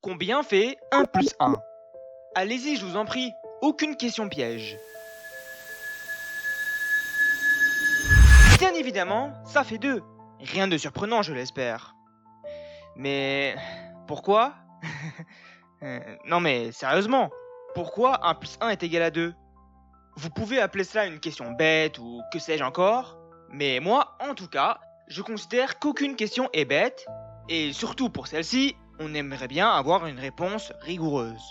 Combien fait 1 plus 1? Allez-y, je vous en prie, aucune question piège. Bien évidemment, ça fait 2. Rien de surprenant, je l'espère. Mais pourquoi? Non mais sérieusement, pourquoi 1 plus 1 est égal à 2? Vous pouvez appeler cela une question bête ou que sais-je encore, mais moi, en tout cas, je considère qu'aucune question est bête, et surtout pour celle-ci, on aimerait bien avoir une réponse rigoureuse.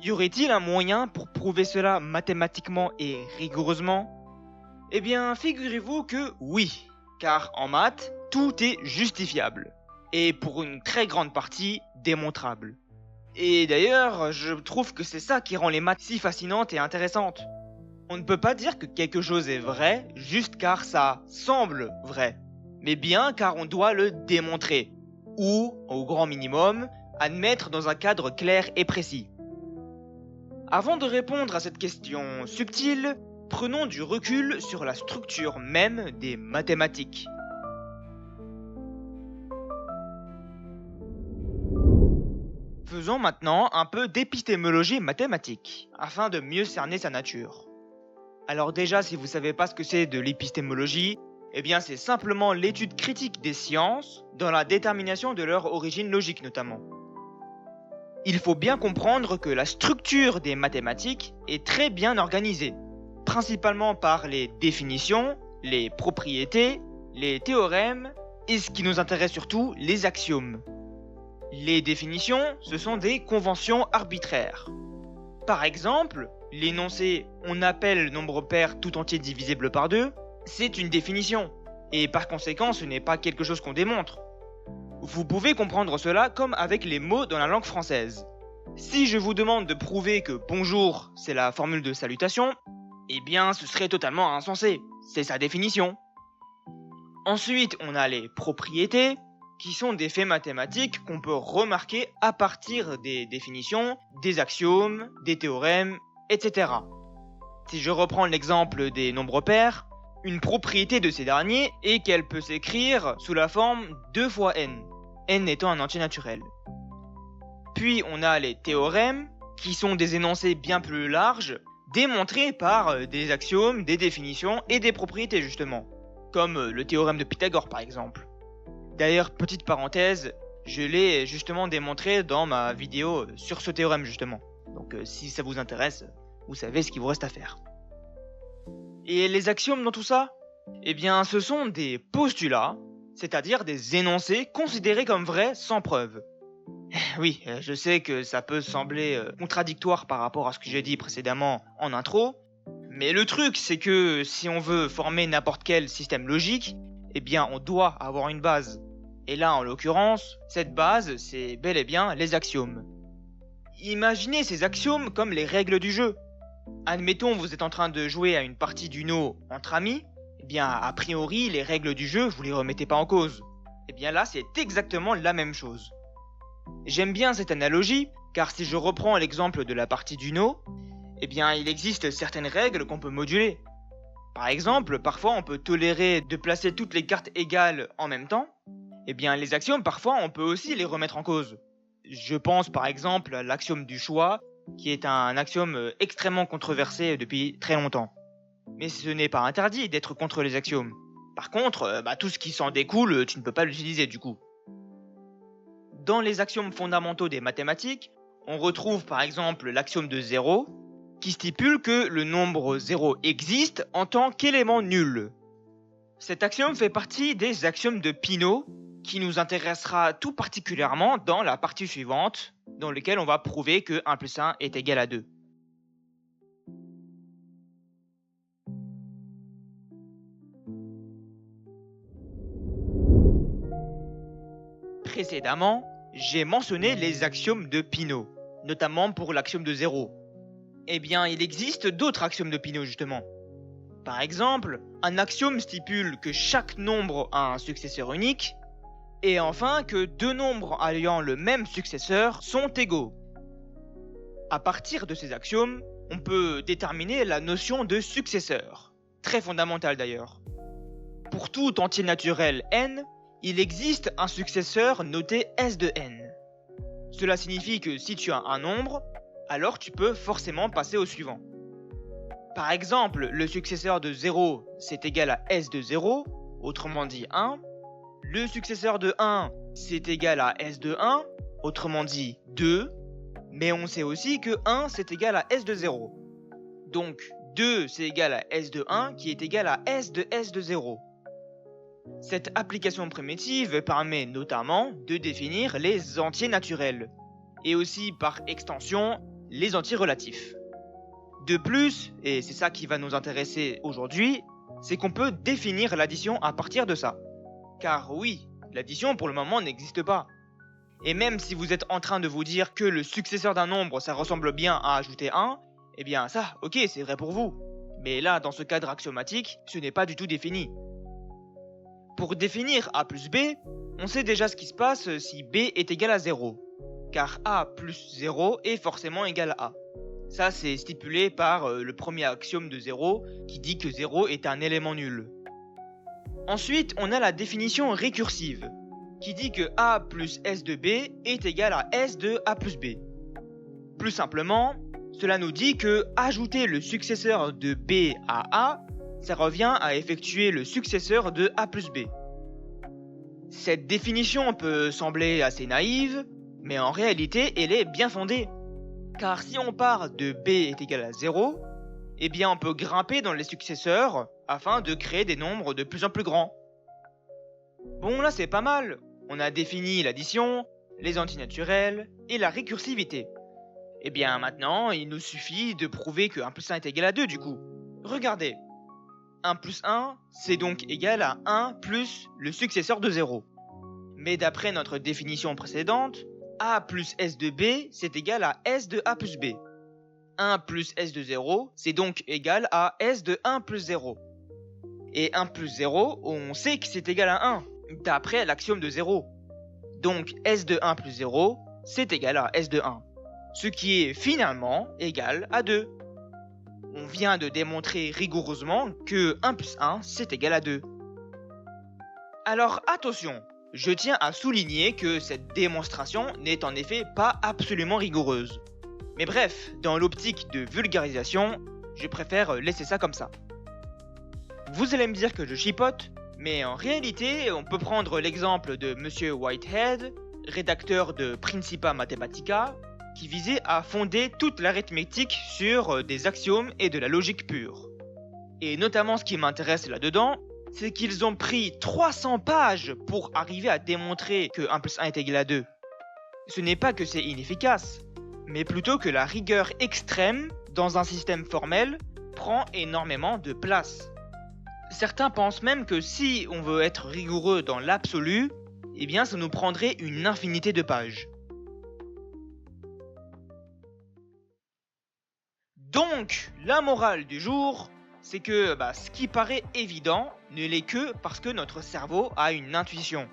Y aurait-il un moyen pour prouver cela mathématiquement et rigoureusement? Eh bien, figurez-vous que oui, car en maths, tout est justifiable, et pour une très grande partie, démontrable. Et d'ailleurs, je trouve que c'est ça qui rend les maths si fascinantes et intéressantes. On ne peut pas dire que quelque chose est vrai juste car ça semble vrai, mais bien car on doit le démontrer, ou, au grand minimum, admettre dans un cadre clair et précis. Avant de répondre à cette question subtile, prenons du recul sur la structure même des mathématiques. Faisons maintenant un peu d'épistémologie mathématique, afin de mieux cerner sa nature. Alors déjà, si vous savez pas ce que c'est de l'épistémologie, eh bien c'est simplement l'étude critique des sciences dans la détermination de leur origine logique notamment. Il faut bien comprendre que la structure des mathématiques est très bien organisée, principalement par les définitions, les propriétés, les théorèmes et ce qui nous intéresse surtout, les axiomes. Les définitions, ce sont des conventions arbitraires. Par exemple, l'énoncé on appelle le nombre pair tout entier divisible par 2, c'est une définition, et par conséquent ce n'est pas quelque chose qu'on démontre. Vous pouvez comprendre cela comme avec les mots dans la langue française. Si je vous demande de prouver que bonjour c'est la formule de salutation, eh bien ce serait totalement insensé, c'est sa définition. Ensuite on a les propriétés, qui sont des faits mathématiques qu'on peut remarquer à partir des définitions, des axiomes, des théorèmes, etc. Si je reprends l'exemple des nombres pairs, une propriété de ces derniers est qu'elle peut s'écrire sous la forme 2 fois n étant un entier naturel. Puis on a les théorèmes, qui sont des énoncés bien plus larges, démontrés par des axiomes, des définitions et des propriétés justement, comme le théorème de Pythagore par exemple. D'ailleurs, petite parenthèse, je l'ai justement démontré dans ma vidéo sur ce théorème justement. Donc si ça vous intéresse, vous savez ce qu'il vous reste à faire. Et les axiomes dans tout ça? Eh bien, ce sont des postulats, c'est-à-dire des énoncés considérés comme vrais sans preuve. Oui, je sais que ça peut sembler contradictoire par rapport à ce que j'ai dit précédemment en intro, mais le truc c'est que si on veut former n'importe quel système logique, eh bien on doit avoir une base. Et là en l'occurrence, cette base c'est bel et bien les axiomes. Imaginez ces axiomes comme les règles du jeu. Admettons vous êtes en train de jouer à une partie d'Uno entre amis, eh bien a priori les règles du jeu vous les remettez pas en cause. Eh bien là c'est exactement la même chose. J'aime bien cette analogie, car si je reprends l'exemple de la partie d'Uno, eh bien il existe certaines règles qu'on peut moduler. Par exemple, parfois on peut tolérer de placer toutes les cartes égales en même temps. Eh bien les axiomes, parfois on peut aussi les remettre en cause. Je pense par exemple à l'axiome du choix, qui est un axiome extrêmement controversé depuis très longtemps. Mais ce n'est pas interdit d'être contre les axiomes. Par contre, tout ce qui s'en découle, tu ne peux pas l'utiliser du coup. Dans les axiomes fondamentaux des mathématiques, on retrouve par exemple l'axiome de 0, qui stipule que le nombre 0 existe en tant qu'élément nul. Cet axiome fait partie des axiomes de Peano, qui nous intéressera tout particulièrement dans la partie suivante, dans laquelle on va prouver que 1 plus 1 est égal à 2. Précédemment, j'ai mentionné les axiomes de Peano, notamment pour l'axiome de 0. Eh bien, il existe d'autres axiomes de Peano justement. Par exemple, un axiome stipule que chaque nombre a un successeur unique, et enfin que deux nombres ayant le même successeur sont égaux. À partir de ces axiomes, on peut déterminer la notion de successeur, très fondamentale d'ailleurs. Pour tout entier naturel n, il existe un successeur noté S de n. Cela signifie que si tu as un nombre, alors tu peux forcément passer au suivant. Par exemple, le successeur de 0, c'est égal à S de 0, autrement dit 1. Le successeur de 1, c'est égal à S de 1, autrement dit 2. Mais on sait aussi que 1, c'est égal à S de 0. Donc 2, c'est égal à S de 1, qui est égal à S de 0. Cette application primitive permet notamment de définir les entiers naturels, et aussi par extension, les entiers relatifs. De plus, et c'est ça qui va nous intéresser aujourd'hui, c'est qu'on peut définir l'addition à partir de ça. Car oui, l'addition pour le moment n'existe pas. Et même si vous êtes en train de vous dire que le successeur d'un nombre ça ressemble bien à ajouter 1, eh bien ça, ok, c'est vrai pour vous. Mais là, dans ce cadre axiomatique, ce n'est pas du tout défini. Pour définir a plus b, on sait déjà ce qui se passe si b est égal à 0. Car a plus 0 est forcément égal à a. Ça, c'est stipulé par le premier axiome de 0 qui dit que 0 est un élément nul. Ensuite, on a la définition récursive qui dit que a plus s de b est égal à s de a plus b. Plus simplement, cela nous dit que ajouter le successeur de b à a, ça revient à effectuer le successeur de a plus b. Cette définition peut sembler assez naïve, mais en réalité, elle est bien fondée. Car si on part de b est égal à 0, eh bien on peut grimper dans les successeurs afin de créer des nombres de plus en plus grands. Bon, là c'est pas mal. On a défini l'addition, les antinaturels et la récursivité. Et bien maintenant, il nous suffit de prouver que 1 plus 1 est égal à 2 du coup. Regardez. 1 plus 1, c'est donc égal à 1 plus le successeur de 0. Mais d'après notre définition précédente, a plus s de b, c'est égal à s de a plus b. 1 plus s de 0, c'est donc égal à s de 1 plus 0. Et 1 plus 0, on sait que c'est égal à 1, d'après l'axiome de 0. Donc s de 1 plus 0, c'est égal à s de 1. Ce qui est finalement égal à 2. On vient de démontrer rigoureusement que 1 plus 1, c'est égal à 2. Alors attention, je tiens à souligner que cette démonstration n'est en effet pas absolument rigoureuse. Mais bref, dans l'optique de vulgarisation, je préfère laisser ça comme ça. Vous allez me dire que je chipote, mais en réalité, on peut prendre l'exemple de Monsieur Whitehead, rédacteur de Principia Mathematica, qui visait à fonder toute l'arithmétique sur des axiomes et de la logique pure. Et notamment ce qui m'intéresse là-dedans, c'est qu'ils ont pris 300 pages pour arriver à démontrer que 1 plus 1 est égal à 2. Ce n'est pas que c'est inefficace, mais plutôt que la rigueur extrême dans un système formel prend énormément de place. Certains pensent même que si on veut être rigoureux dans l'absolu, eh bien ça nous prendrait une infinité de pages. Donc, la morale du jour, c'est que ce qui paraît évident ne l'est que parce que notre cerveau a une intuition.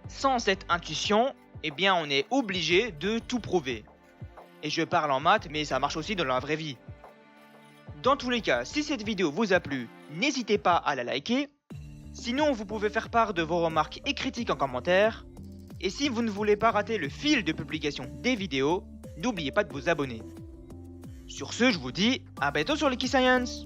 Sans cette intuition, eh bien on est obligé de tout prouver. Et je parle en maths, mais ça marche aussi dans la vraie vie. Dans tous les cas, si cette vidéo vous a plu, n'hésitez pas à la liker. Sinon, vous pouvez faire part de vos remarques et critiques en commentaire. Et si vous ne voulez pas rater le fil de publication des vidéos, n'oubliez pas de vous abonner. Sur ce, je vous dis à bientôt sur Licky Science.